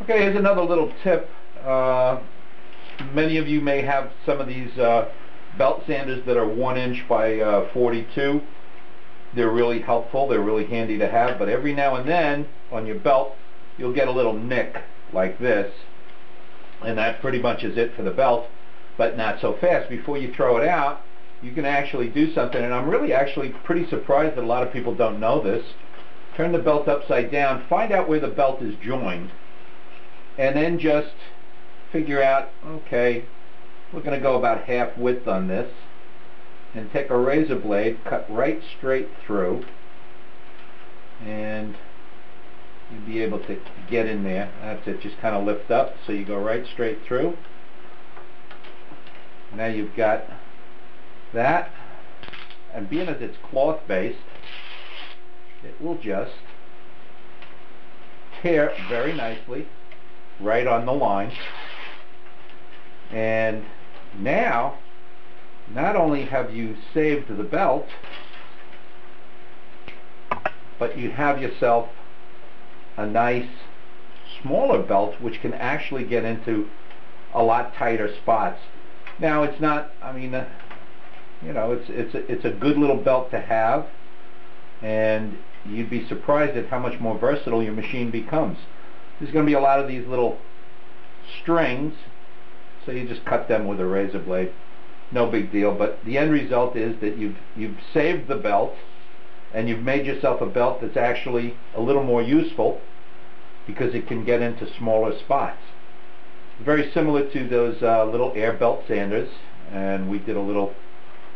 Okay, here's another little tip. Many of you may have some of these belt sanders that are 1 inch by 42. They're really helpful, they're really handy to have, but every now and then on your belt you'll get a little nick like this, and that pretty much is it for the belt, but not so fast. Before you throw it out, you can actually do something, and I'm really actually pretty surprised that a lot of people don't know this. Turn the belt upside down, find out where the belt is joined, and then just figure out, okay, we're going to go about half width on this, and take a razor blade, cut right straight through, and you'll be able to get in there. That's it, just kind of lift up so you go right straight through. Now you've got that, and being as it's cloth based, it will just tear very nicely right on the line. And now not only have you saved the belt, but you have yourself a nice smaller belt which can actually get into a lot tighter spots. Now it's not, I mean, you know, it's a good little belt to have, and you'd be surprised at how much more versatile your machine becomes. There's going to be a lot of these little strings, so you just cut them with a razor blade. No big deal, but the end result is that you've saved the belt, and you've made yourself a belt that's actually a little more useful because it can get into smaller spots. Very similar to those little air belt sanders, and we did a little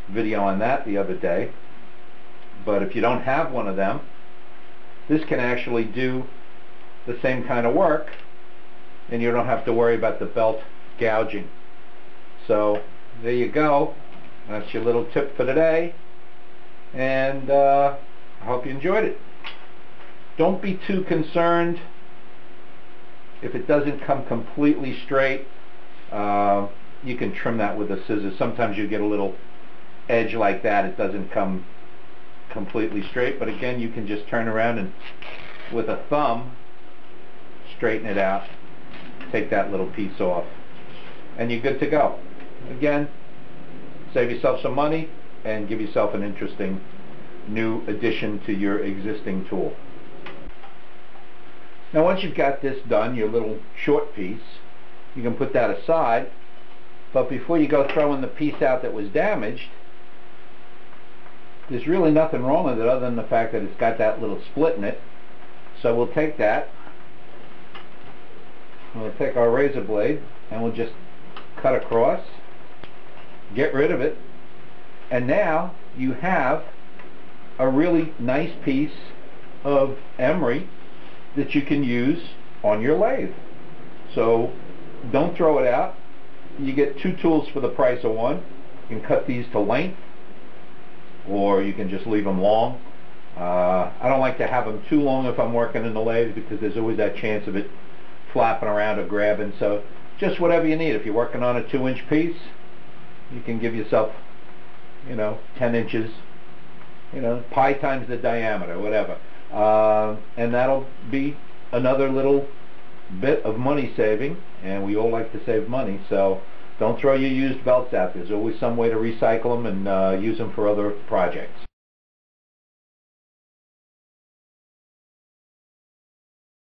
video on that the other day. But if you don't have one of them, this can actually do the same kind of work, and you don't have to worry about the belt gouging. So there you go. That's your little tip for today, and I hope you enjoyed it. Don't be too concerned if it doesn't come completely straight. You can trim that with a scissors. Sometimes you get a little edge like that. It doesn't come completely straight, but again, you can just turn around and with a thumb straighten it out, take that little piece off, and you're good to go. Again, save yourself some money and give yourself an interesting new addition to your existing tool. Now once you've got this done, your little short piece, you can put that aside, but before you go throwing the piece out that was damaged, there's really nothing wrong with it other than the fact that it's got that little split in it. So we'll take that, we'll take our razor blade, and we'll just cut across, get rid of it, and now you have a really nice piece of emery that you can use on your lathe. So don't throw it out. You get two tools for the price of one. You can cut these to length, or you can just leave them long. I don't like to have them too long if I'm working in the lathe because there's always that chance of it flapping around or grabbing. So just whatever you need. If you're working on a 2-inch piece, you can give yourself, 10 inches, pi times the diameter, whatever. And that'll be another little bit of money saving, and we all like to save money, so don't throw your used belts out. There's always some way to recycle them and use them for other projects.